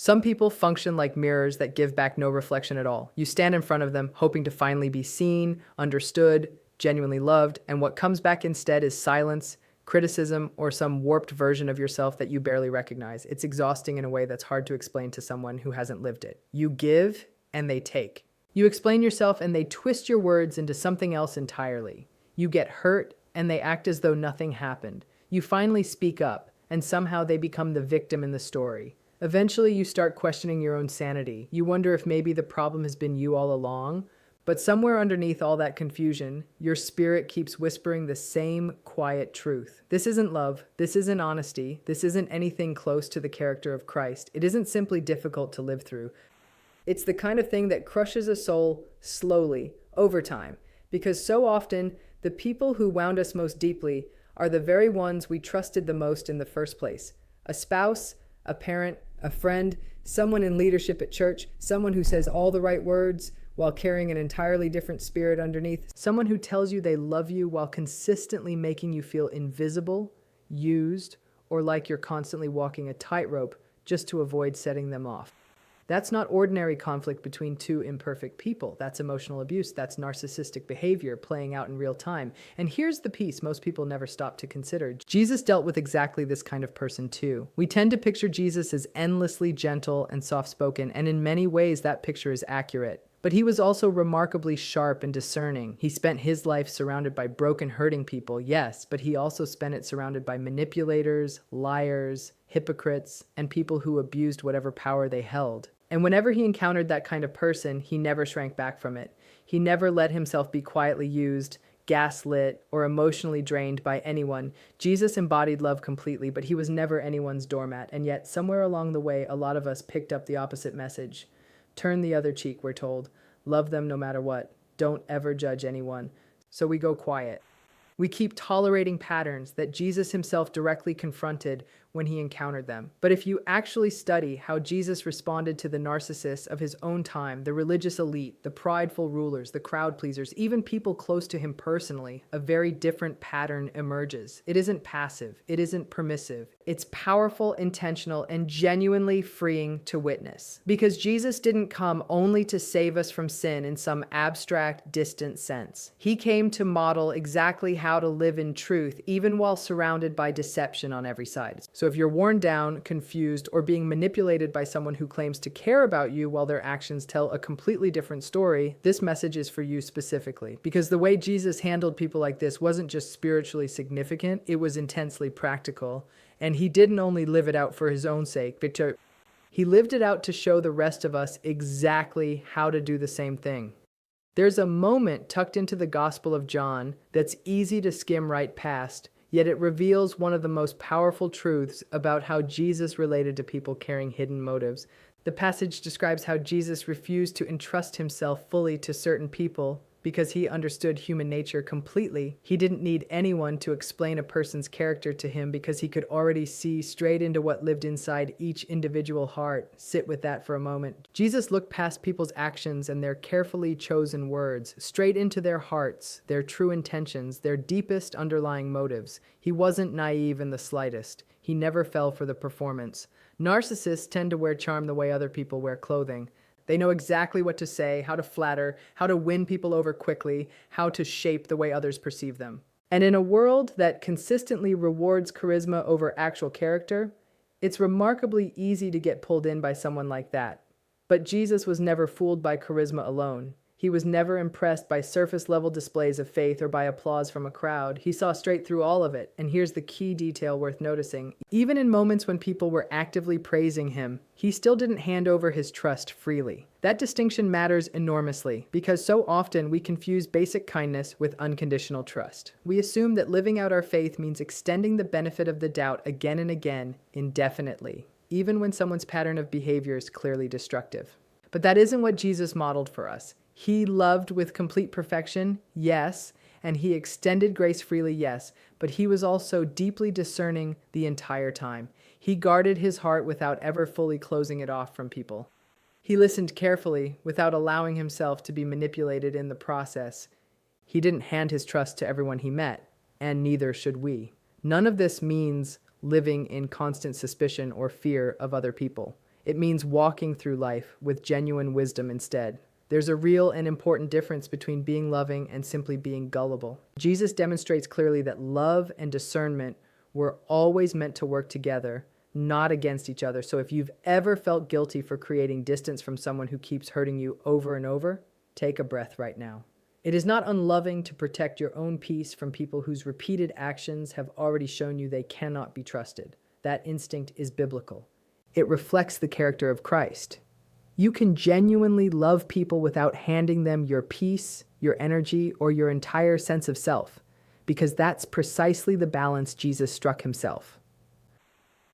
Some people function like mirrors that give back no reflection at all. You stand in front of them, hoping to finally be seen, understood, genuinely loved, and what comes back instead is silence, criticism, or some warped version of yourself that you barely recognize. It's exhausting in a way that's hard to explain to someone who hasn't lived it. You give, and they take. You explain yourself, and they twist your words into something else entirely. You get hurt, and they act as though nothing happened. You finally speak up, and somehow they become the victim in the story. Eventually, you start questioning your own sanity. You wonder if maybe the problem has been you all along. But somewhere underneath all that confusion, your spirit keeps whispering the same quiet truth. This isn't love. This isn't honesty. This isn't anything close to the character of Christ. It isn't simply difficult to live through. It's the kind of thing that crushes a soul slowly, over time. Because so often, the people who wound us most deeply are the very ones we trusted the most in the first place. A spouse, a parent, a friend, someone in leadership at church, someone who says all the right words while carrying an entirely different spirit underneath, someone who tells you they love you while consistently making you feel invisible, used, or like you're constantly walking a tightrope just to avoid setting them off. That's not ordinary conflict between two imperfect people. That's emotional abuse. That's narcissistic behavior playing out in real time. And here's the piece most people never stop to consider. Jesus dealt with exactly this kind of person too. We tend to picture Jesus as endlessly gentle and soft-spoken, and in many ways that picture is accurate. But he was also remarkably sharp and discerning. He spent his life surrounded by broken, hurting people, yes, but he also spent it surrounded by manipulators, liars, hypocrites, and people who abused whatever power they held. And whenever he encountered that kind of person, he never shrank back from it. He never let himself be quietly used, gaslit, or emotionally drained by anyone. Jesus embodied love completely, but he was never anyone's doormat. And yet, somewhere along the way, a lot of us picked up the opposite message. Turn the other cheek, we're told. Love them no matter what. Don't ever judge anyone. So we go quiet. We keep tolerating patterns that Jesus himself directly confronted when he encountered them. But if you actually study how Jesus responded to the narcissists of his own time, the religious elite, the prideful rulers, the crowd pleasers, even people close to him personally, a very different pattern emerges. It isn't passive. It isn't permissive. It's powerful, intentional, and genuinely freeing to witness. Because Jesus didn't come only to save us from sin in some abstract, distant sense. He came to model exactly how to live in truth, even while surrounded by deception on every side. So if you're worn down, confused, or being manipulated by someone who claims to care about you while their actions tell a completely different story, this message is for you specifically. Because the way Jesus handled people like this wasn't just spiritually significant, it was intensely practical. And he didn't only live it out for his own sake, he lived it out to show the rest of us exactly how to do the same thing. There's a moment tucked into the Gospel of John that's easy to skim right past, yet it reveals one of the most powerful truths about how Jesus related to people carrying hidden motives. The passage describes how Jesus refused to entrust himself fully to certain people because he understood human nature completely. He didn't need anyone to explain a person's character to him because he could already see straight into what lived inside each individual heart. Sit with that for a moment. Jesus looked past people's actions and their carefully chosen words, straight into their hearts, their true intentions, their deepest underlying motives. He wasn't naive in the slightest. He never fell for the performance. Narcissists tend to wear charm the way other people wear clothing. They know exactly what to say, how to flatter, how to win people over quickly, how to shape the way others perceive them. And in a world that consistently rewards charisma over actual character, it's remarkably easy to get pulled in by someone like that. But Jesus was never fooled by charisma alone. He was never impressed by surface-level displays of faith or by applause from a crowd. He saw straight through all of it, and here's the key detail worth noticing. Even in moments when people were actively praising him, he still didn't hand over his trust freely. That distinction matters enormously, because so often we confuse basic kindness with unconditional trust. We assume that living out our faith means extending the benefit of the doubt again and again, indefinitely, even when someone's pattern of behavior is clearly destructive. But that isn't what Jesus modeled for us. He loved with complete perfection, yes, and he extended grace freely, yes, but he was also deeply discerning the entire time. He guarded his heart without ever fully closing it off from people. He listened carefully without allowing himself to be manipulated in the process. He didn't hand his trust to everyone he met, and neither should we. None of this means living in constant suspicion or fear of other people. It means walking through life with genuine wisdom instead. There's a real and important difference between being loving and simply being gullible. Jesus demonstrates clearly that love and discernment were always meant to work together, not against each other. So if you've ever felt guilty for creating distance from someone who keeps hurting you over and over, take a breath right now. It is not unloving to protect your own peace from people whose repeated actions have already shown you they cannot be trusted. That instinct is biblical. It reflects the character of Christ. You can genuinely love people without handing them your peace, your energy, or your entire sense of self, because that's precisely the balance Jesus struck himself.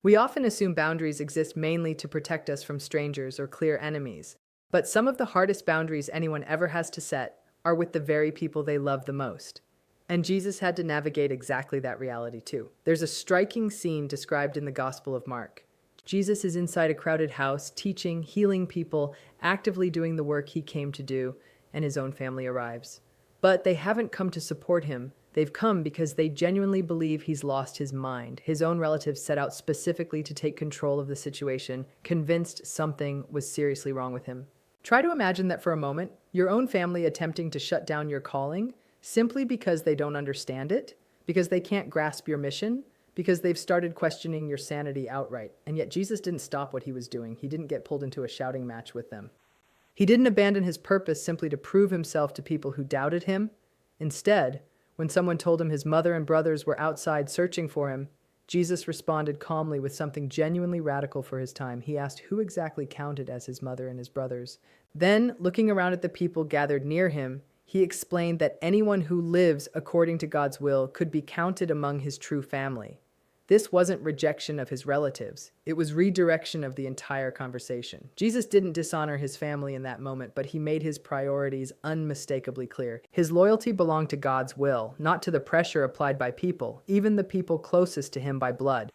We often assume boundaries exist mainly to protect us from strangers or clear enemies, but some of the hardest boundaries anyone ever has to set are with the very people they love the most. And Jesus had to navigate exactly that reality too. There's a striking scene described in the Gospel of Mark. Jesus is inside a crowded house, teaching, healing people, actively doing the work he came to do, and his own family arrives. But they haven't come to support him. They've come because they genuinely believe he's lost his mind. His own relatives set out specifically to take control of the situation, convinced something was seriously wrong with him. Try to imagine that for a moment, your own family attempting to shut down your calling simply because they don't understand it, because they can't grasp your mission, because they've started questioning your sanity outright. And yet Jesus didn't stop what he was doing. He didn't get pulled into a shouting match with them. He didn't abandon his purpose simply to prove himself to people who doubted him. Instead, when someone told him his mother and brothers were outside searching for him, Jesus responded calmly with something genuinely radical for his time. He asked who exactly counted as his mother and his brothers. Then, looking around at the people gathered near him, he explained that anyone who lives according to God's will could be counted among his true family. This wasn't rejection of his relatives. It was redirection of the entire conversation. Jesus didn't dishonor his family in that moment, but he made his priorities unmistakably clear. His loyalty belonged to God's will, not to the pressure applied by people, even the people closest to him by blood.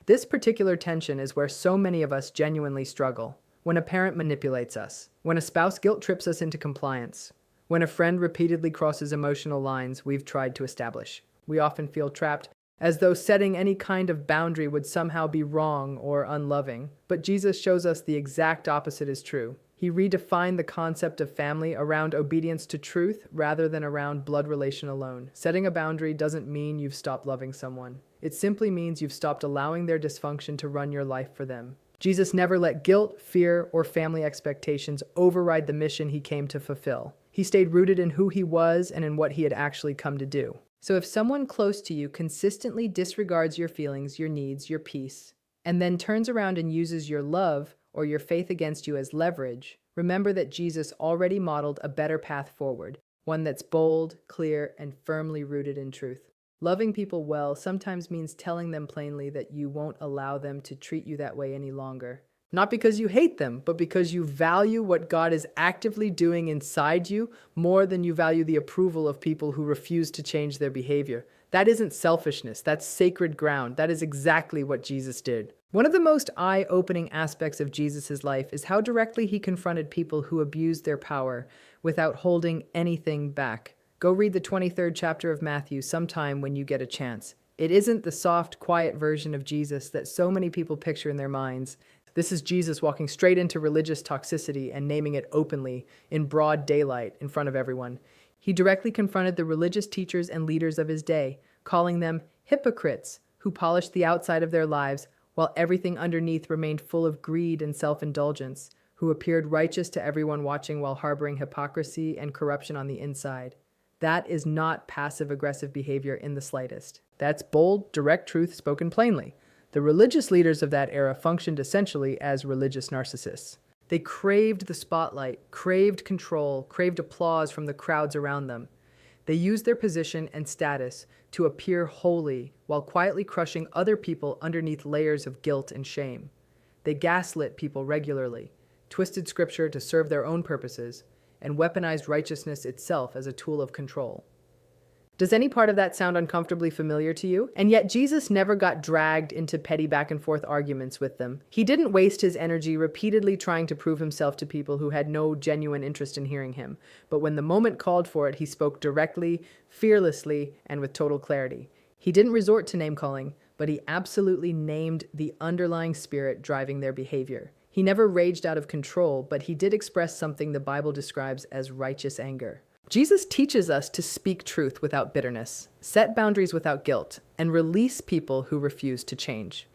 This particular tension is where so many of us genuinely struggle. When a parent manipulates us, when a spouse guilt trips us into compliance, when a friend repeatedly crosses emotional lines we've tried to establish, we often feel trapped, as though setting any kind of boundary would somehow be wrong or unloving. But Jesus shows us the exact opposite is true. He redefined the concept of family around obedience to truth rather than around blood relation alone. Setting a boundary doesn't mean you've stopped loving someone. It simply means you've stopped allowing their dysfunction to run your life for them. Jesus never let guilt, fear, or family expectations override the mission he came to fulfill. He stayed rooted in who he was and in what he had actually come to do. So if someone close to you consistently disregards your feelings, your needs, your peace, and then turns around and uses your love or your faith against you as leverage, remember that Jesus already modeled a better path forward, one that's bold, clear, and firmly rooted in truth. Loving people well sometimes means telling them plainly that you won't allow them to treat you that way any longer. Not because you hate them, but because you value what God is actively doing inside you more than you value the approval of people who refuse to change their behavior. That isn't selfishness, that's sacred ground. That is exactly what Jesus did. One of the most eye-opening aspects of Jesus' life is how directly he confronted people who abused their power without holding anything back. Go read the 23rd chapter of Matthew sometime when you get a chance. It isn't the soft, quiet version of Jesus that so many people picture in their minds. This is Jesus walking straight into religious toxicity and naming it openly, in broad daylight, in front of everyone. He directly confronted the religious teachers and leaders of his day, calling them hypocrites who polished the outside of their lives while everything underneath remained full of greed and self-indulgence, who appeared righteous to everyone watching while harboring hypocrisy and corruption on the inside. That is not passive-aggressive behavior in the slightest. That's bold, direct truth spoken plainly. The religious leaders of that era functioned essentially as religious narcissists. They craved the spotlight, craved control, craved applause from the crowds around them. They used their position and status to appear holy while quietly crushing other people underneath layers of guilt and shame. They gaslit people regularly, twisted scripture to serve their own purposes, and weaponized righteousness itself as a tool of control. Does any part of that sound uncomfortably familiar to you? And yet Jesus never got dragged into petty back and forth arguments with them. He didn't waste his energy repeatedly trying to prove himself to people who had no genuine interest in hearing him. But when the moment called for it, he spoke directly, fearlessly, and with total clarity. He didn't resort to name-calling, but he absolutely named the underlying spirit driving their behavior. He never raged out of control, but he did express something the Bible describes as righteous anger. Jesus teaches us to speak truth without bitterness, set boundaries without guilt, and release people who refuse to change.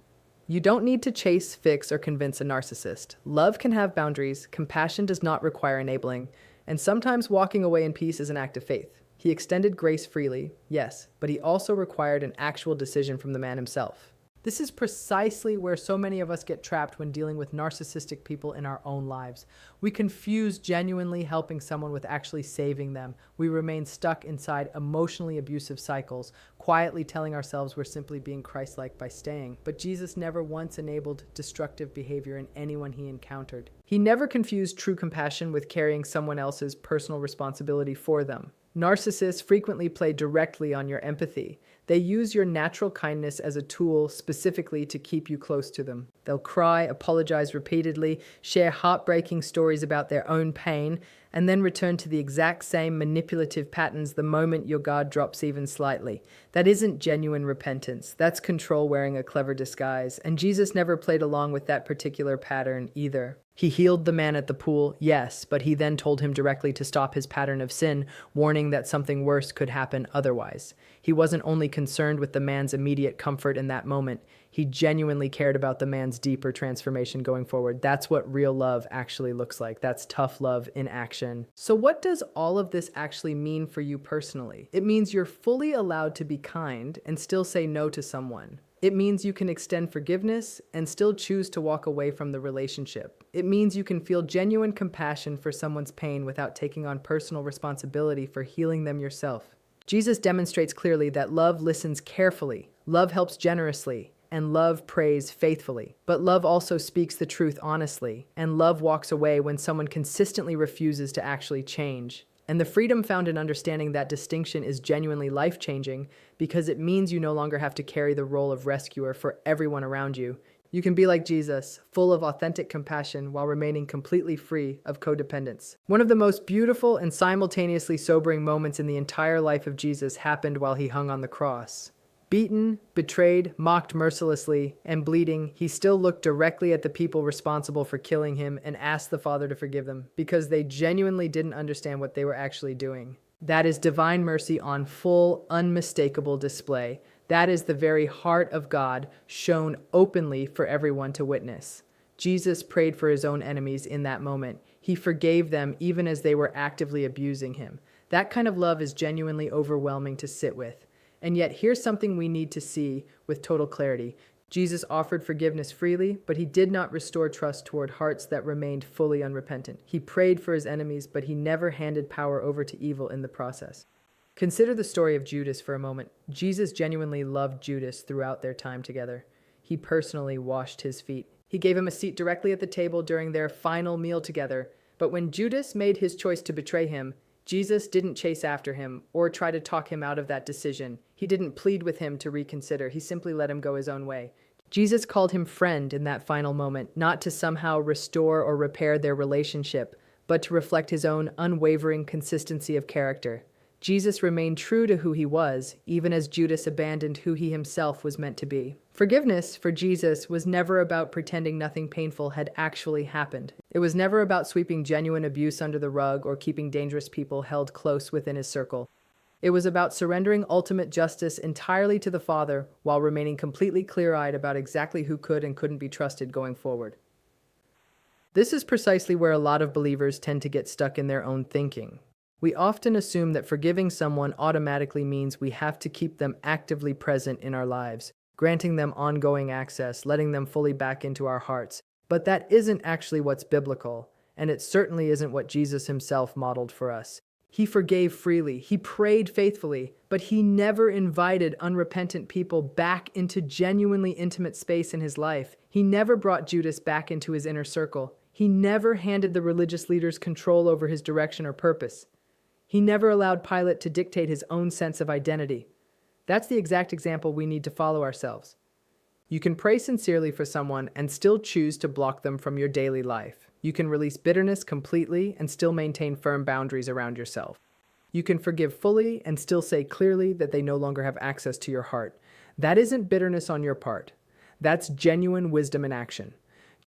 You don't need to chase, fix, or convince a narcissist. Love can have boundaries, compassion does not require enabling, and sometimes walking away in peace is an act of faith. He extended grace freely, yes, but he also required an actual decision from the man himself. This is precisely where so many of us get trapped when dealing with narcissistic people in our own lives. We confuse genuinely helping someone with actually saving them. We remain stuck inside emotionally abusive cycles, quietly telling ourselves we're simply being Christlike by staying. But Jesus never once enabled destructive behavior in anyone he encountered. He never confused true compassion with carrying someone else's personal responsibility for them. Narcissists frequently play directly on your empathy. They use your natural kindness as a tool specifically to keep you close to them. They'll cry, apologize repeatedly, share heartbreaking stories about their own pain, and then return to the exact same manipulative patterns the moment your guard drops even slightly. That isn't genuine repentance. That's control wearing a clever disguise. And Jesus never played along with that particular pattern either. He healed the man at the pool, yes, but he then told him directly to stop his pattern of sin, warning that something worse could happen otherwise. He wasn't only concerned with the man's immediate comfort in that moment, he genuinely cared about the man's deeper transformation going forward. That's what real love actually looks like. That's tough love in action. So what does all of this actually mean for you personally? It means you're fully allowed to be kind and still say no to someone. It means you can extend forgiveness and still choose to walk away from the relationship. It means you can feel genuine compassion for someone's pain without taking on personal responsibility for healing them yourself. Jesus demonstrates clearly that love listens carefully, love helps generously, and love prays faithfully. But love also speaks the truth honestly, and love walks away when someone consistently refuses to actually change. And the freedom found in understanding that distinction is genuinely life-changing because it means you no longer have to carry the role of rescuer for everyone around you. You can be like Jesus, full of authentic compassion while remaining completely free of codependence. One of the most beautiful and simultaneously sobering moments in the entire life of Jesus happened while he hung on the cross. Beaten, betrayed, mocked mercilessly, and bleeding, he still looked directly at the people responsible for killing him and asked the Father to forgive them because they genuinely didn't understand what they were actually doing. That is divine mercy on full, unmistakable display. That is the very heart of God shown openly for everyone to witness. Jesus prayed for his own enemies in that moment. He forgave them even as they were actively abusing him. That kind of love is genuinely overwhelming to sit with. And yet here's something we need to see with total clarity. Jesus offered forgiveness freely, but he did not restore trust toward hearts that remained fully unrepentant. He prayed for his enemies, but he never handed power over to evil in the process. Consider the story of Judas for a moment. Jesus genuinely loved Judas throughout their time together. He personally washed his feet. He gave him a seat directly at the table during their final meal together. But when Judas made his choice to betray him, Jesus didn't chase after him or try to talk him out of that decision. He didn't plead with him to reconsider. He simply let him go his own way. Jesus called him friend in that final moment, not to somehow restore or repair their relationship, but to reflect his own unwavering consistency of character. Jesus remained true to who he was, even as Judas abandoned who he himself was meant to be. Forgiveness for Jesus was never about pretending nothing painful had actually happened. It was never about sweeping genuine abuse under the rug or keeping dangerous people held close within his circle. It was about surrendering ultimate justice entirely to the Father while remaining completely clear-eyed about exactly who could and couldn't be trusted going forward. This is precisely where a lot of believers tend to get stuck in their own thinking. We often assume that forgiving someone automatically means we have to keep them actively present in our lives, granting them ongoing access, letting them fully back into our hearts. But that isn't actually what's biblical, and it certainly isn't what Jesus himself modeled for us. He forgave freely, he prayed faithfully, but he never invited unrepentant people back into genuinely intimate space in his life. He never brought Judas back into his inner circle. He never handed the religious leaders control over his direction or purpose. He never allowed Pilate to dictate his own sense of identity. That's the exact example we need to follow ourselves. You can pray sincerely for someone and still choose to block them from your daily life. You can release bitterness completely and still maintain firm boundaries around yourself. You can forgive fully and still say clearly that they no longer have access to your heart. That isn't bitterness on your part. That's genuine wisdom in action.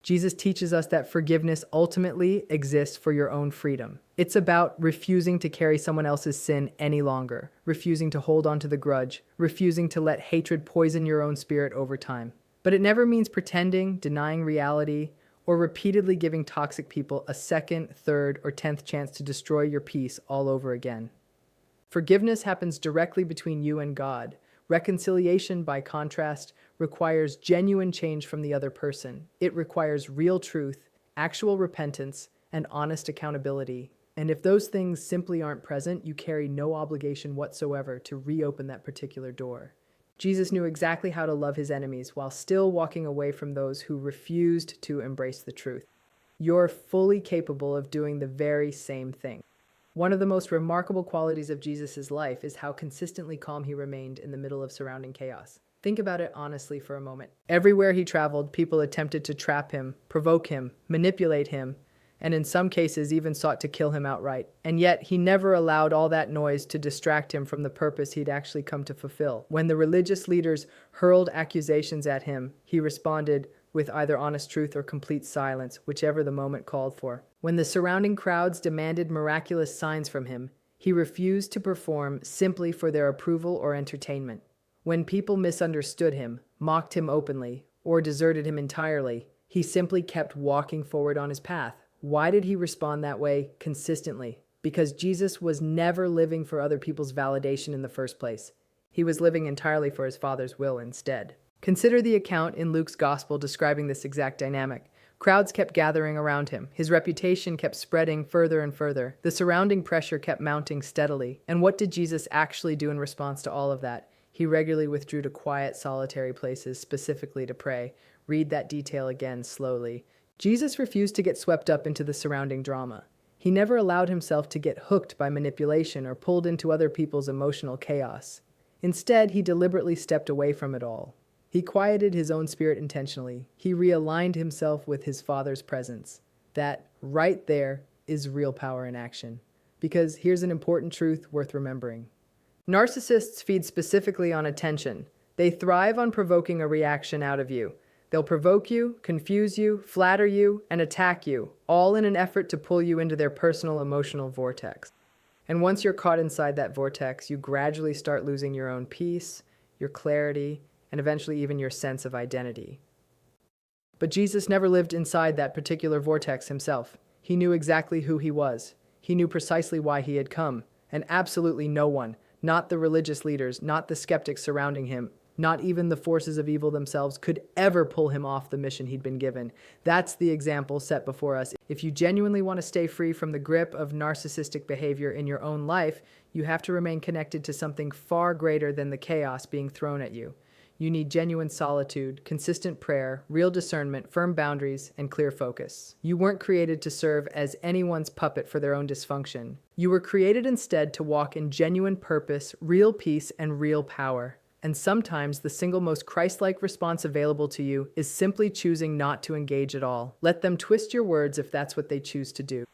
Jesus teaches us that forgiveness ultimately exists for your own freedom. It's about refusing to carry someone else's sin any longer, refusing to hold on to the grudge, refusing to let hatred poison your own spirit over time. But it never means pretending, denying reality, or repeatedly giving toxic people a second, third, or 10th chance to destroy your peace all over again. Forgiveness happens directly between you and God. Reconciliation, by contrast, requires genuine change from the other person. It requires real truth, actual repentance, and honest accountability. And if those things simply aren't present, you carry no obligation whatsoever to reopen that particular door. Jesus knew exactly how to love his enemies while still walking away from those who refused to embrace the truth. You're fully capable of doing the very same thing. One of the most remarkable qualities of Jesus' life is how consistently calm he remained in the middle of surrounding chaos. Think about it honestly for a moment. Everywhere he traveled, people attempted to trap him, provoke him, manipulate him, and in some cases even sought to kill him outright. And yet, he never allowed all that noise to distract him from the purpose he'd actually come to fulfill. When the religious leaders hurled accusations at him, he responded with either honest truth or complete silence, whichever the moment called for. When the surrounding crowds demanded miraculous signs from him, he refused to perform simply for their approval or entertainment. When people misunderstood him, mocked him openly, or deserted him entirely, he simply kept walking forward on his path. Why did he respond that way consistently? Because Jesus was never living for other people's validation in the first place. He was living entirely for his Father's will instead. Consider the account in Luke's Gospel describing this exact dynamic. Crowds kept gathering around him. His reputation kept spreading further and further. The surrounding pressure kept mounting steadily. And what did Jesus actually do in response to all of that? He regularly withdrew to quiet, solitary places, specifically to pray. Read that detail again slowly. Jesus refused to get swept up into the surrounding drama. He never allowed himself to get hooked by manipulation or pulled into other people's emotional chaos. Instead, he deliberately stepped away from it all. He quieted his own spirit intentionally. He realigned himself with his Father's presence. That, right there, is real power in action. Because here's an important truth worth remembering. Narcissists feed specifically on attention. They thrive on provoking a reaction out of you. They'll provoke you, confuse you, flatter you, and attack you, all in an effort to pull you into their personal emotional vortex. And once you're caught inside that vortex, you gradually start losing your own peace, your clarity, and eventually even your sense of identity. But Jesus never lived inside that particular vortex himself. He knew exactly who he was. He knew precisely why he had come. And absolutely no one, not the religious leaders, not the skeptics surrounding him, not even the forces of evil themselves, could ever pull him off the mission he'd been given. That's the example set before us. If you genuinely want to stay free from the grip of narcissistic behavior in your own life, you have to remain connected to something far greater than the chaos being thrown at you. You need genuine solitude, consistent prayer, real discernment, firm boundaries, and clear focus. You weren't created to serve as anyone's puppet for their own dysfunction. You were created instead to walk in genuine purpose, real peace, and real power. And sometimes the single most Christ-like response available to you is simply choosing not to engage at all. Let them twist your words if that's what they choose to do.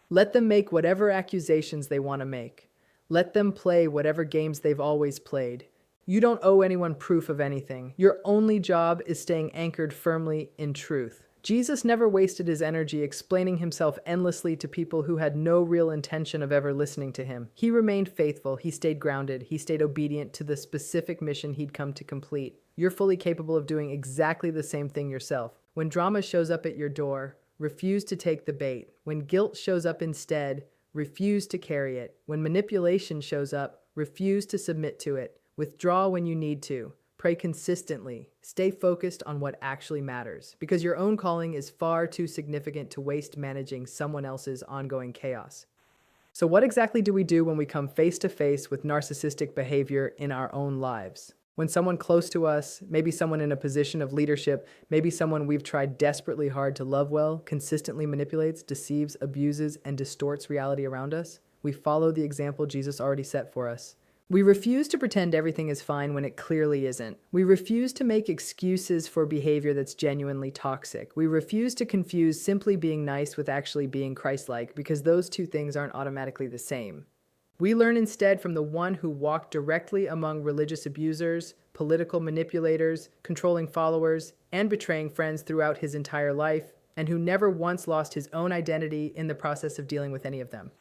Let them make whatever accusations they want to make. Let them play whatever games they've always played. You don't owe anyone proof of anything. Your only job is staying anchored firmly in truth. Jesus never wasted his energy explaining himself endlessly to people who had no real intention of ever listening to him. He remained faithful, he stayed grounded, he stayed obedient to the specific mission he'd come to complete. You're fully capable of doing exactly the same thing yourself. When drama shows up at your door, refuse to take the bait. When guilt shows up instead, refuse to carry it. When manipulation shows up, refuse to submit to it. Withdraw when you need to. Pray consistently. Stay focused on what actually matters, because your own calling is far too significant to waste managing someone else's ongoing chaos. So what exactly do we do when we come face to face with narcissistic behavior in our own lives? When someone close to us, maybe someone in a position of leadership, maybe someone we've tried desperately hard to love well, consistently manipulates, deceives, abuses, and distorts reality around us, we follow the example Jesus already set for us. We refuse to pretend everything is fine when it clearly isn't. We refuse to make excuses for behavior that's genuinely toxic. We refuse to confuse simply being nice with actually being Christ-like, because those two things aren't automatically the same. We learn instead from the one who walked directly among religious abusers, political manipulators, controlling followers, and betraying friends throughout his entire life, and who never once lost his own identity in the process of dealing with any of them.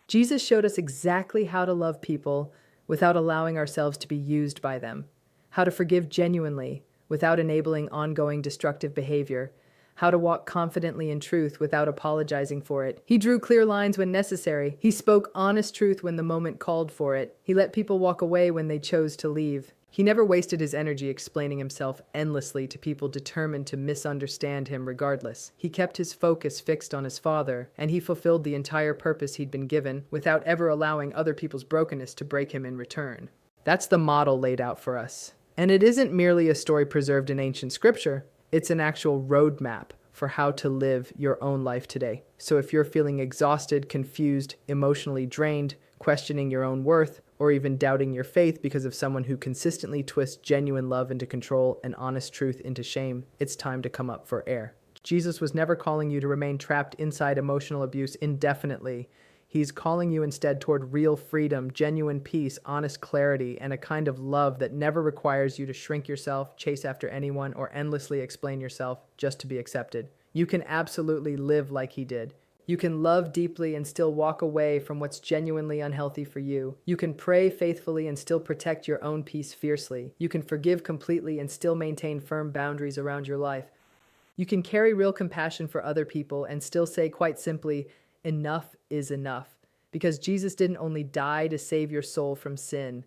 Jesus showed us exactly how to love people without allowing ourselves to be used by them, how to forgive genuinely without enabling ongoing destructive behavior, how to walk confidently in truth without apologizing for it. He drew clear lines when necessary. He spoke honest truth when the moment called for it. He let people walk away when they chose to leave. He never wasted his energy explaining himself endlessly to people determined to misunderstand him regardless. He kept his focus fixed on his Father, and he fulfilled the entire purpose he'd been given without ever allowing other people's brokenness to break him in return. That's the model laid out for us. And it isn't merely a story preserved in ancient scripture. It's an actual roadmap for how to live your own life today. So if you're feeling exhausted, confused, emotionally drained, questioning your own worth, or even doubting your faith because of someone who consistently twists genuine love into control and honest truth into shame, it's time to come up for air. Jesus was never calling you to remain trapped inside emotional abuse indefinitely. He's calling you instead toward real freedom, genuine peace, honest clarity, and a kind of love that never requires you to shrink yourself, chase after anyone, or endlessly explain yourself just to be accepted. You can absolutely live like he did. You can love deeply and still walk away from what's genuinely unhealthy for you. You can pray faithfully and still protect your own peace fiercely. You can forgive completely and still maintain firm boundaries around your life. You can carry real compassion for other people and still say quite simply, enough is enough. Because Jesus didn't only die to save your soul from sin.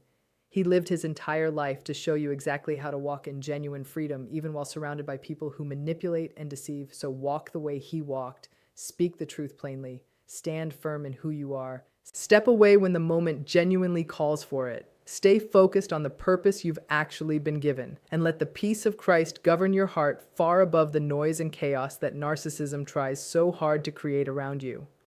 He lived his entire life to show you exactly how to walk in genuine freedom, even while surrounded by people who manipulate and deceive. So walk the way he walked. Speak the truth plainly. Stand firm in who you are. Step away when the moment genuinely calls for it. Stay focused on the purpose you've actually been given, and let the peace of Christ govern your heart far above the noise and chaos that narcissism tries so hard to create around you.